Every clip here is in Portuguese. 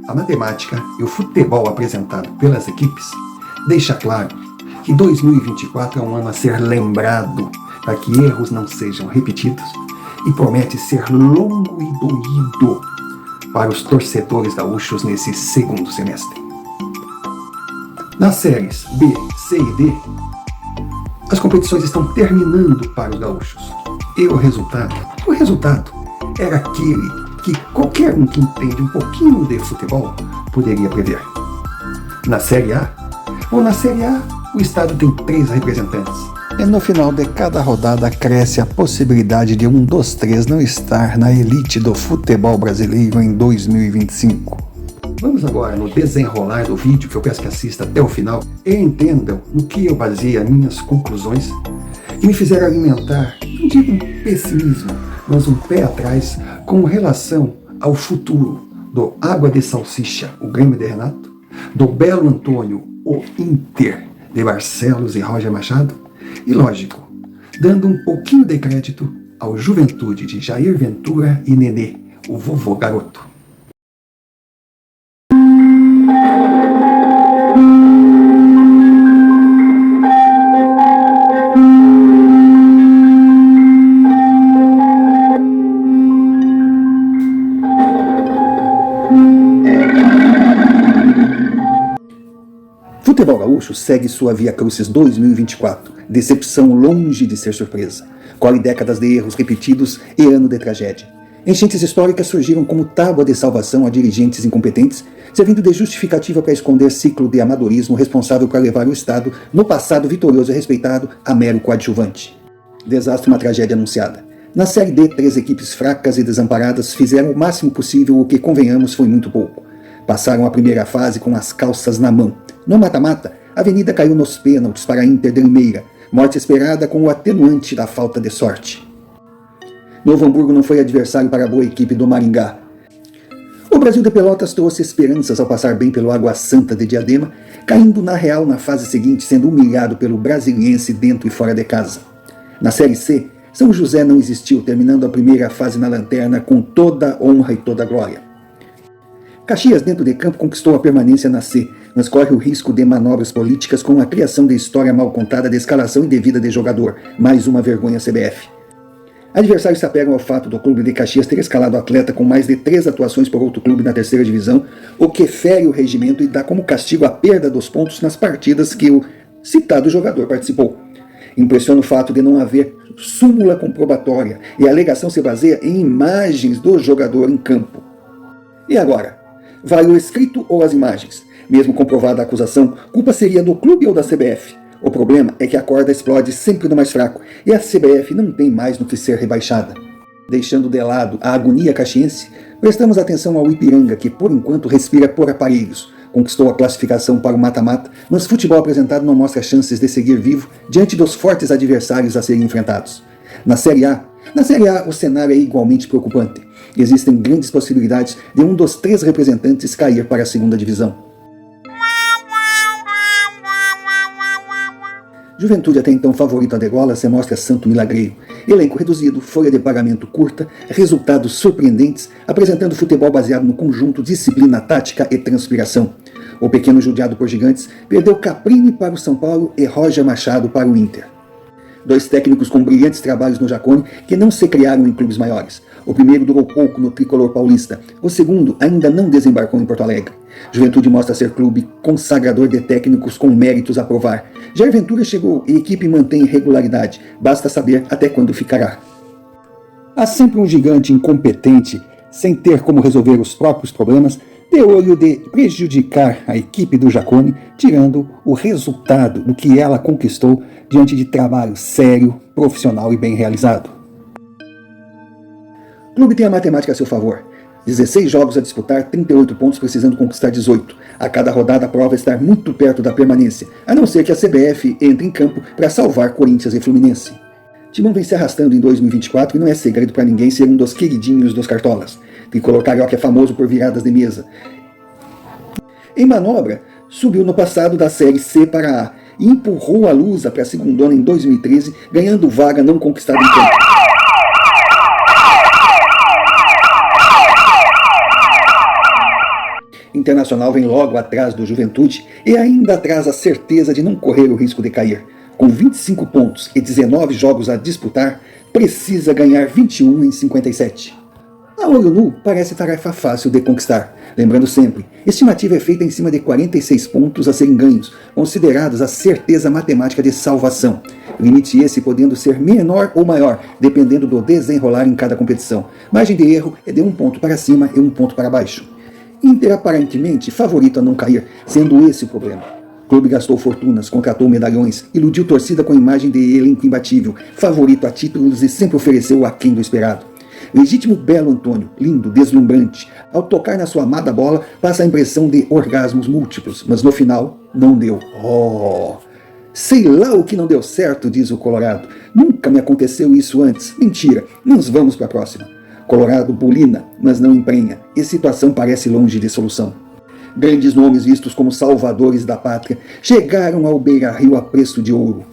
A matemática e o futebol apresentado pelas equipes deixa claro que 2024 é um ano a ser lembrado para que erros não sejam repetidos e promete ser longo e doído para os torcedores gaúchos nesse segundo semestre. Nas séries B, C e D, as competições estão terminando para os gaúchos. E o resultado era aquele que qualquer um que entende um pouquinho de futebol poderia prever. Na Série A, o estado tem 3 representantes. E no final de cada rodada cresce a possibilidade de um dos 3 não estar na elite do futebol brasileiro em 2025. Vamos agora no desenrolar do vídeo, que eu peço que assista até o final e entendam no que eu baseei as minhas conclusões que me fizeram alimentar, não digo um pessimismo, mas um pé atrás com relação ao futuro do Água de Salsicha, o Grêmio de Renato, do Belo Antônio, o Inter de Barcelos e Roger Machado, e lógico, dando um pouquinho de crédito ao Juventude de Jair Ventura e Nenê, o vovô garoto. Futebol gaúcho segue sua Via Crucis 2024, decepção longe de ser surpresa. Colhe décadas de erros repetidos e ano de tragédia. Enchentes históricas surgiram como tábua de salvação a dirigentes incompetentes, servindo de justificativa para esconder ciclo de amadorismo responsável por levar o Estado, no passado vitorioso e respeitado, a mero coadjuvante. Desastre, uma tragédia anunciada. Na Série D, 3 equipes fracas e desamparadas fizeram o máximo possível, o que, convenhamos, foi muito pouco. Passaram a primeira fase com as calças na mão. No mata-mata, a Avenida caiu nos pênaltis para a Inter de Limeira, morte esperada com o atenuante da falta de sorte. Novo Hamburgo não foi adversário para a boa equipe do Maringá. O Brasil de Pelotas trouxe esperanças ao passar bem pelo Água Santa de Diadema, caindo na real na fase seguinte, sendo humilhado pelo Brasiliense dentro e fora de casa. Na Série C, São José não existiu, terminando a primeira fase na lanterna com toda honra e toda glória. Caxias, dentro de campo, conquistou a permanência na C, mas corre o risco de manobras políticas com a criação de história mal contada de escalação indevida de jogador, mais uma vergonha CBF. Adversários se apegam ao fato do clube de Caxias ter escalado atleta com mais de 3 atuações por outro clube na terceira divisão, o que fere o regimento e dá como castigo a perda dos pontos nas partidas que o citado jogador participou. Impressiona o fato de não haver súmula comprobatória e a alegação se baseia em imagens do jogador em campo. E agora? Vale o escrito ou as imagens? Mesmo comprovada a acusação, culpa seria do clube ou da CBF? O problema é que a corda explode sempre no mais fraco, e a CBF não tem mais no que ser rebaixada. Deixando de lado a agonia caxiense, prestamos atenção ao Ipiranga, que por enquanto respira por aparelhos. Conquistou a classificação para o mata-mata, mas o futebol apresentado não mostra chances de seguir vivo diante dos fortes adversários a serem enfrentados. Na Série A, o cenário é igualmente preocupante. Existem grandes possibilidades de um dos 3 representantes cair para a segunda divisão. Juventude, até então favorito a degola, se mostra santo milagreiro. Elenco reduzido, folha de pagamento curta, resultados surpreendentes, apresentando futebol baseado no conjunto, disciplina, tática e transpiração. O pequeno judiado por gigantes perdeu Caprini para o São Paulo e Roger Machado para o Inter. 2 técnicos com brilhantes trabalhos no Jacone que não se criaram em clubes maiores. O primeiro durou pouco no tricolor paulista, o segundo ainda não desembarcou em Porto Alegre. Juventude mostra ser clube consagrador de técnicos com méritos a provar. Jair Ventura chegou e a equipe mantém regularidade, basta saber até quando ficará. Há sempre um gigante incompetente, sem ter como resolver os próprios problemas, de olho de prejudicar a equipe do Jacone, tirando o resultado do que ela conquistou diante de trabalho sério, profissional e bem realizado. O clube tem a matemática a seu favor. 16 jogos a disputar, 38 pontos, precisando conquistar 18. A cada rodada a prova estar muito perto da permanência, a não ser que a CBF entre em campo para salvar Corinthians e Fluminense. Timão vem se arrastando em 2024 e não é segredo para ninguém ser um dos queridinhos dos cartolas. Tricolor carioca é famoso por viradas de mesa. Em manobra, subiu no passado da Série C para A e empurrou a Lusa para a segundona em 2013, ganhando vaga não conquistada em campo. Internacional vem logo atrás do Juventude e ainda traz a certeza de não correr o risco de cair. Com 25 pontos e 19 jogos a disputar, precisa ganhar 21 em 57. A olho nu parece tarefa fácil de conquistar. Lembrando sempre, estimativa é feita em cima de 46 pontos a serem ganhos, considerados a certeza matemática de salvação. Limite esse podendo ser menor ou maior, dependendo do desenrolar em cada competição. Margem de erro é de 1 ponto para cima e 1 ponto para baixo. Inter aparentemente favorito a não cair, sendo esse o problema. O clube gastou fortunas, contratou medalhões, iludiu torcida com a imagem de elenco imbatível, favorito a títulos e sempre ofereceu aquém do esperado. Legítimo belo Antônio, lindo, deslumbrante, ao tocar na sua amada bola, passa a impressão de orgasmos múltiplos, mas no final não deu. Sei lá o que não deu certo, diz o Colorado. Nunca me aconteceu isso antes. Mentira, nós vamos para a próxima. Colorado bulina, mas não emprenha, e a situação parece longe de solução. Grandes nomes vistos como salvadores da pátria chegaram ao Beira-Rio a preço de ouro.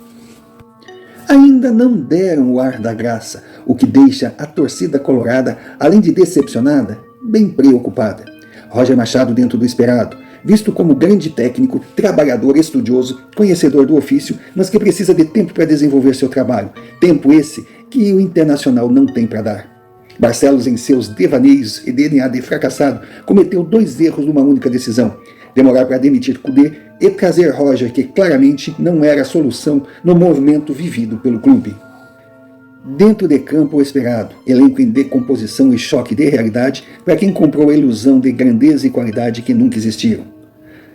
Ainda não deram o ar da graça, o que deixa a torcida colorada, além de decepcionada, bem preocupada. Roger Machado dentro do esperado, visto como grande técnico, trabalhador, estudioso, conhecedor do ofício, mas que precisa de tempo para desenvolver seu trabalho. Tempo esse que o Internacional não tem para dar. Barcelos, em seus devaneios e DNA de fracassado, cometeu 2 erros numa única decisão: demorar para demitir Kudê e trazer Roger, que claramente não era a solução no movimento vivido pelo clube. Dentro de campo o esperado, elenco em decomposição e choque de realidade para quem comprou a ilusão de grandeza e qualidade que nunca existiram.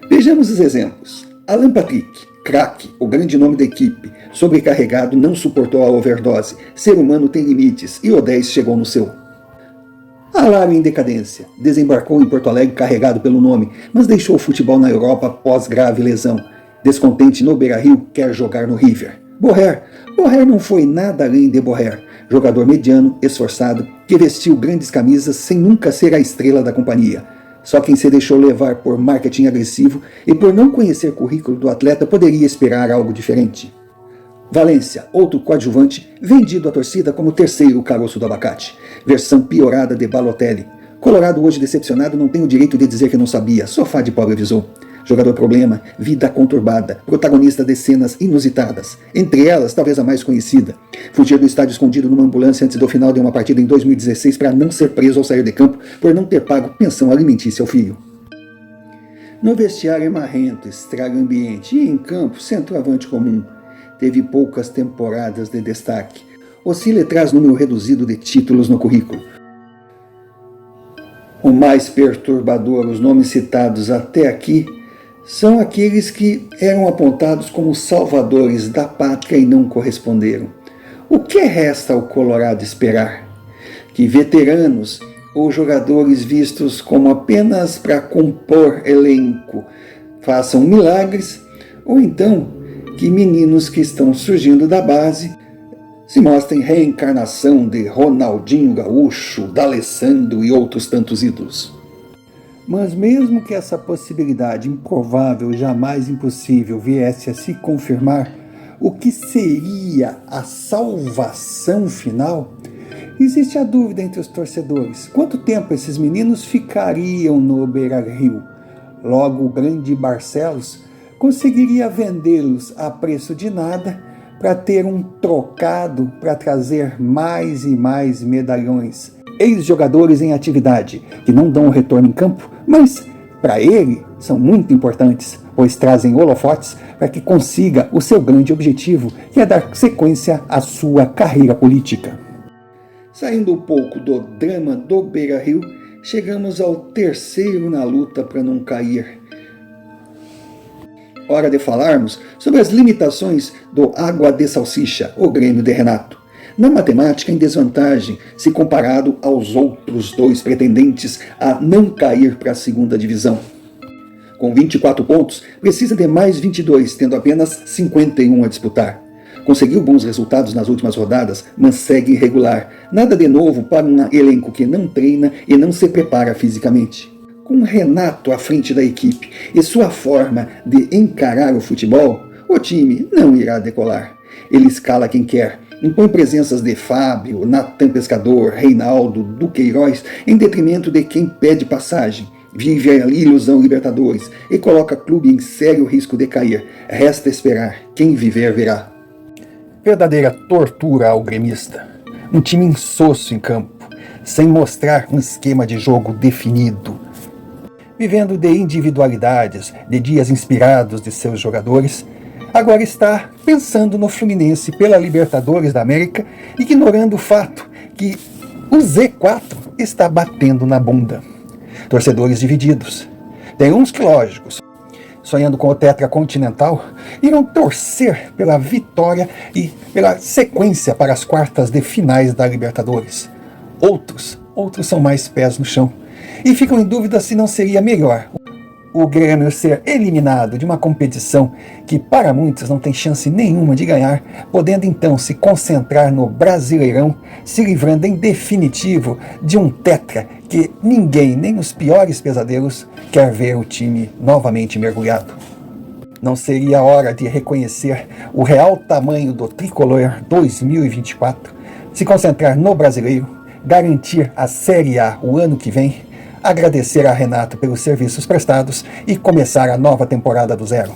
Vejamos os exemplos. Alan Patrick, craque, o grande nome da equipe, sobrecarregado, não suportou a overdose. Ser humano tem limites e o 10 chegou no seu. Alário em decadência, desembarcou em Porto Alegre carregado pelo nome, mas deixou o futebol na Europa após grave lesão. Descontente no Beira-Rio, quer jogar no River. Borré não foi nada além de Borré, jogador mediano, esforçado, que vestiu grandes camisas sem nunca ser a estrela da companhia. Só quem se deixou levar por marketing agressivo e por não conhecer o currículo do atleta poderia esperar algo diferente. Valência, outro coadjuvante, vendido à torcida como terceiro caroço do abacate. Versão piorada de Balotelli. Colorado hoje decepcionado não tem o direito de dizer que não sabia, sofá de pobre avisou. Jogador problema, vida conturbada, protagonista de cenas inusitadas. Entre elas, talvez a mais conhecida. Fugir do estádio escondido numa ambulância antes do final de uma partida em 2016 para não ser preso ao sair de campo por não ter pago pensão alimentícia ao filho. No vestiário é marrento, estraga o ambiente e em campo, centroavante comum. Teve poucas temporadas de destaque. Oscila e traz número reduzido de títulos no currículo. O mais perturbador, os nomes citados até aqui, são aqueles que eram apontados como salvadores da pátria e não corresponderam. O que resta ao Colorado esperar? Que veteranos ou jogadores vistos como apenas para compor elenco façam milagres, ou então que meninos que estão surgindo da base se mostrem reencarnação de Ronaldinho Gaúcho, D'Alessandro e outros tantos ídolos. Mas mesmo que essa possibilidade improvável, jamais impossível, viesse a se confirmar, o que seria a salvação final? Existe a dúvida entre os torcedores. Quanto tempo esses meninos ficariam no Beira-Rio? Logo, o grande Barcelos conseguiria vendê-los a preço de nada para ter um trocado para trazer mais e mais medalhões. Ex-jogadores em atividade, que não dão retorno em campo, mas para ele são muito importantes, pois trazem holofotes para que consiga o seu grande objetivo, que é dar sequência à sua carreira política. Saindo um pouco do drama do Beira-Rio, chegamos ao terceiro na luta para não cair. Hora de falarmos sobre as limitações do Água de Salsicha, o Grêmio de Renato. Na matemática, em desvantagem, se comparado aos outros 2 pretendentes a não cair para a segunda divisão. Com 24 pontos, precisa de mais 22, tendo apenas 51 a disputar. Conseguiu bons resultados nas últimas rodadas, mas segue irregular. Nada de novo para um elenco que não treina e não se prepara fisicamente. Com Renato à frente da equipe e sua forma de encarar o futebol, o time não irá decolar. Ele escala quem quer, impõe presenças de Fábio, Natan Pescador, Reinaldo, Duqueiroz, em detrimento de quem pede passagem. Vive a ilusão Libertadores e coloca o clube em sério risco de cair. Resta esperar. Quem viver, verá. Verdadeira tortura ao gremista. Um time insosso em campo, sem mostrar um esquema de jogo definido. Vivendo de individualidades, de dias inspirados de seus jogadores, agora está pensando no Fluminense pela Libertadores da América, ignorando o fato que o Z4 está batendo na bunda. Torcedores divididos. Tem uns que, lógicos, sonhando com o tetracontinental, irão torcer pela vitória e pela sequência para as quartas de finais da Libertadores. Outros são mais pés no chão e ficam em dúvida se não seria melhor o Grêmio ser eliminado de uma competição que para muitos não tem chance nenhuma de ganhar, podendo então se concentrar no Brasileirão, se livrando em definitivo de um tetra que ninguém, nem os piores pesadelos, quer ver o time novamente mergulhado. Não seria hora de reconhecer o real tamanho do Tricolor 2024, se concentrar no Brasileiro, garantir a Série A o ano que vem, agradecer a Renato pelos serviços prestados e começar a nova temporada do zero?